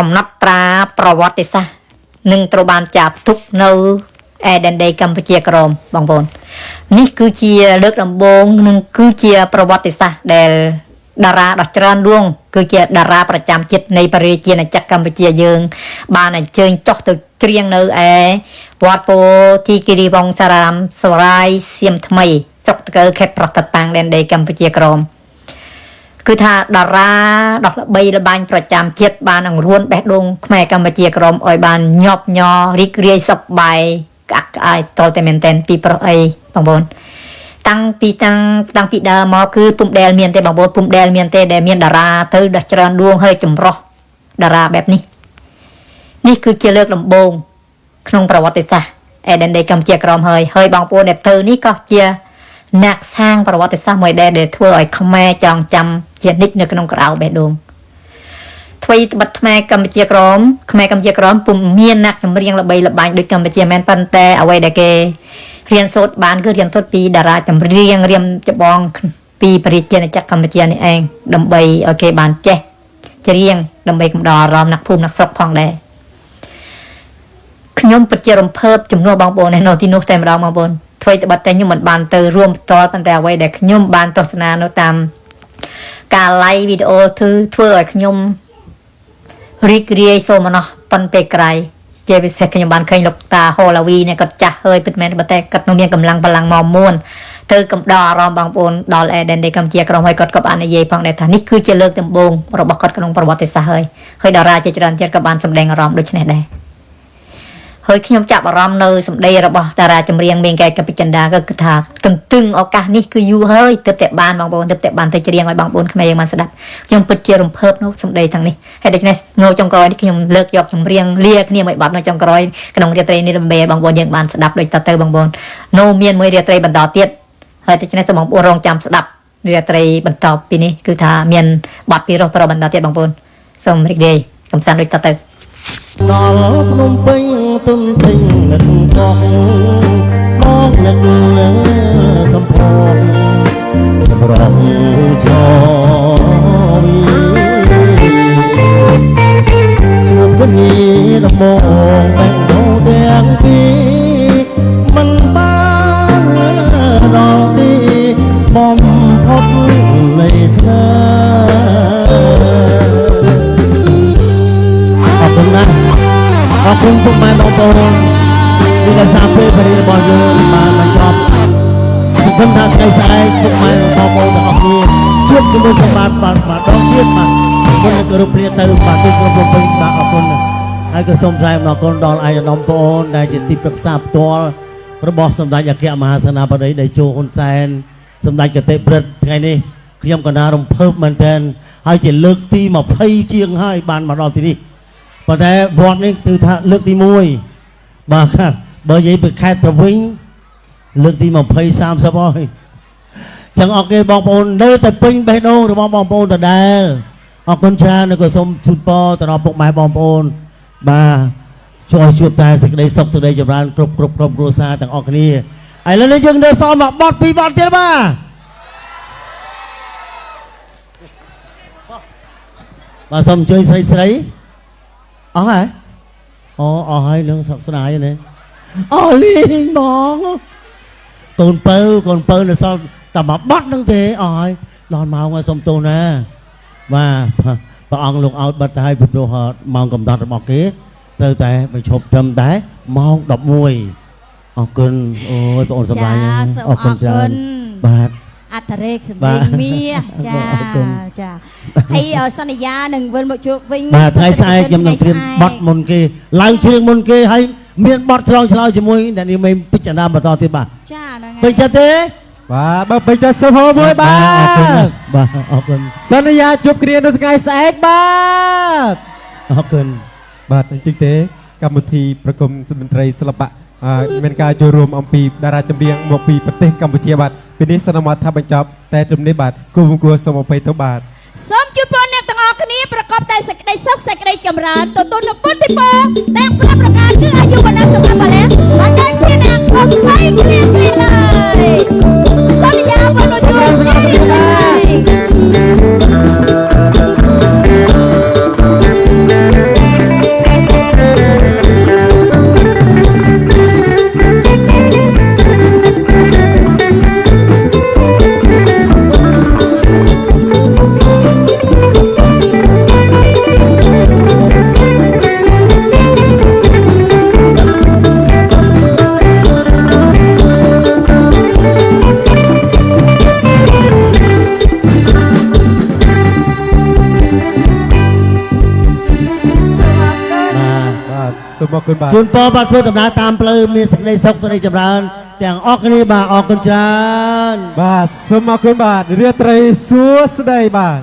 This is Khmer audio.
កំណត់ត្រាប្រវត្តិសាស្ត្រនឹងត្រូវបានចាប់ទុកនៅឯដែនដីកម្ពុជាក្រមបងប្អូននេះគឺជាលើកដំបូងនិងគឺជាប្រវត្តិសាស្ត្រដែលតារាដ៏ច្រើនដួងគឺជាតារាប្រចាំជាតិនៃប្រជាណាចក្រកម្ពុជាយើងបានអញ្ជើញចុះទៅច្រៀងនៅឯវត្តពោធិគិរីវង្សារាមសរាយសៀមថ្មីស្រុកតកើខេត្តប្រតតាំងដែនដីកម្ពុជាក្រមគឺថាតារាដ៏ល្បីល្បាញប្រចាំជាតិបានអង្រួនបេះដូងខ្មែរកម្ពុជាក្រមឲ្យបានញាប់ញ័ររីករាយសប្បាយក្អាក់ក្អាយតតែមែនតែនពីប្រុសអីបងប្អូនតាំងពីដើមមកគឺពុំដែលមានទេបងប្អូនពុំដែលមានទេដែលមានតារាទៅដល់ច្រើនដួងហើយចម្រោះតារាបែបនេះគឺជាលើកដំបូងក្នុងប្រវត្តិសាស្ត្រឯដែនដីកម្ពុជាក្រមហើយបងប្អូនដែលទៅនេះក៏ជាអ្នកសាងប្រវត្តិសាស្ត្រមួយដែលធ្វើឲ្យខ្មែរចងចាំជានិច្ចនៅក្នុងក្រៅបេះដូងថ្មីត្បិតខ្មែរកម្ពុជាក្រមពុំមានអ្នកចម្រៀងល្បីល្បាញដូចកម្ពុជាមែនប៉ុន្តែអ្វីដែលគេរៀនសូត្របានគឺរៀនសូត្រពីតារាចម្រៀងរៀមច្បងពីប្រជាណាចក្រកម្ពុជានេះឯងដើម្បីឲ្យគេបានចេះច្រៀងដើម្បីកំដរអារម្មណ៍អ្នកភូមិអ្នកស្រុកផងដែរខ្ញុំពិតជារំភើបជំនួសបងប្អូននៅទីនោះតែម្ដងបងប្អូនថ្មីត្បិតតែខ្ញុំមិនបានទៅរួមផ្ទាល់ប៉ុន្តែអ្វីដែលខ្ញុំបានទស្សនានៅតាមការ live វីដេអូធ្វើឲ្យខ្ញុំរីករាយសូមណោះប៉ុនពេលក្រៃជាពិសេសខ្ញុំបានឃើញលោកតាហូឡាវីនេះគាត់ចាស់ហើយពិតមែនប៉ុន្តែគាត់នៅមានកម្លាំងបលាំងមកមួនទៅកំដរអារម្មណ៍បងប្អូនដល់អេដេនដីកម្ពុជាក្រមហើយគាត់ក៏បាននិយាយផងដែរថានេះគឺជាលើកដំបូងរបស់គាត់ក្នុងប្រវត្តិសាស្ត្រហើយតារាជាច្រើនទៀតក៏បានសម្ដែងអារម្មណ៍ដូចនេះដែរហើយខ្ញុំចាប់អារម្មណ៍នៅសម្ដីរបស់តារាចម្រៀងមេងកែកពិចិន្តាក៏គឺថាទន្ទឹងឱកាសនេះគឺយូរហើយទើបតែបានបងប្អូនទើបតែបានទៅច្រៀងឲ្យបងប្អូនខ្មែរយើងបានស្ដាប់ខ្ញុំពិតជារំភើបនៅសម្ដីទាំងនេះហើយដូច្នេះនៅចុងក្រោយនេះខ្ញុំលើកយកចម្រៀងលាគ្នាមួយបទនៅចុងក្រោយក្នុងរាត្រីនេះដើម្បីបងប្អូនយើងបានស្ដាប់ដូចតទៅបងប្អូននៅមានមួយរាត្រីបន្តទៀតហើយដូច្នេះសូមបងប្អូនរងចាំស្ដាប់រាត្រីបន្តពីនេះគឺថាមានបទពីរោះប្របន្តទៀតបងប្អូនសូមរីករាយកំសាន្តដូចតទៅដល់ភ្នំពេញទុនពេញនឹកផងមកនឹកសំផងសម្រងចោជួបគ្នាដំបងបែងដោទាំងពីរមិនបានដល់ទីបំផុតនៃស្នេហ៍អរគុណណាស់អរគុណពុកម៉ែបងប្អូនទីដែលសាពេលបរិយារបស់យើងបានបញ្ចប់សង្ឃឹមថាថ្ងៃស្អែកពុកម៉ែបងប្អូនទាំងអស់គ្នាជួបជាមួយខ្ញុំបានដងទៀតបាទអរគុណគោរពព្រាទៅបាទទីក្រុងភ្នំពេញបាទអរគុណហើយក៏សូមថ្លែងអំណរគុណដល់ឯកឧត្តមបងប្អូនដែលជាទីប្រឹក្សាផ្ទាល់របស់សម្ដេចអគ្គមហាសេនាបតីតេជោហ៊ុនសែនសម្ដេចគតិប្រិទ្ធថ្ងៃនេះខ្ញុំក៏ណារំភើបមែនទែនហើយជាលើកទី20ជាងហើយបានមកដល់ទីនេះប៉ុន្តែវត្តនេះគឺថាលើកទី1បាទបើនិយាយពីខេត្តប្រវិញលើកទី20 30ហើយចឹងអរគុណបងប្អូននៅតែពេញបេះដូងរបស់បងប្អូនដដែលអរគុណច្រើននិងក៏សូមជូនពរទៅដល់ពុកម៉ែបងប្អូនបាទជួយជួបតែសេចក្តីសុខសេចក្តីចម្រើនគ្រប់គ្រួសារទាំងអស់គ្នាឥឡូវនេះយើងនៅសល់មកបទ2បទទៀតបាទសូមអញ្ជើញស្រីអស់ហើយអស់ហើយនឹងសោកស្ដាយណាអស់លីងបងកូនពៅនៅសល់តែមួយបទហ្នឹងទេអស់ហើយដល់ម៉ោងហើយសុំទោសណាបាទព្រះអង្គលោកឲ្យបិទទៅឲ្យពីព្រោះម៉ោងកំណត់របស់គេត្រូវតែបញ្ឈប់ត្រឹមតែម៉ោង11អរគុណអូយបងអូនសប្បាយអរគុណច្រើនបាទអត្តរេកសម្លេងមាសចាហើយសន្យានឹងវិលមកជួបវិញបាទថ្ងៃស្អែកខ្ញុំនឹងត្រៀមបទមុនគេឡើងជ្រៀងមុនគេហើយមានបទឆ្លងឆ្លើយជាមួយអ្នកនាងមេពិចារណាបន្តទៀតបាទចាហ្នឹងហើយពេញចិត្តទេបាទបើពេញចិត្តសុំហូបមួយបាទអរគុណសន្យាជួបគ្នានៅថ្ងៃស្អែកបាទអរគុណបាទអញ្ចឹងទេកម្មវិធីប្រគំតន្ត្រីសិល្បៈមានការចូលរួមអំពីតារាចម្រៀងមកពីប្រទេសកម្ពុជាបាទពីនេះសន្មតថាបញ្ចប់តែត្រឹមនេះបាទគួរសូមអភ័យទៅបាទសូមជូនពរអ្នកទាំងអស់គ្នាប្រកបតែសេចក្តីសុខសេចក្តីចម្រើនទទួលនូវពុទ្ធិពរទាំង5ប្រការគឺអាយុវណ្ណៈសុខៈបរិយបានតែជាអ្នកអត់ស្អីគ្នាទេឡើយសន្យាបងលោកជួបគ្នា អរគុណបាទ ជូនពរបាទធ្វើដំណើរតាមផ្លូវមានសេចក្តីសុខសេចក្តីចម្រើនទាំងអស់គ្នាបាទអរគុណច្រើន បាទសូមអរគុណបាទរាត្រីសួស្តីបាទ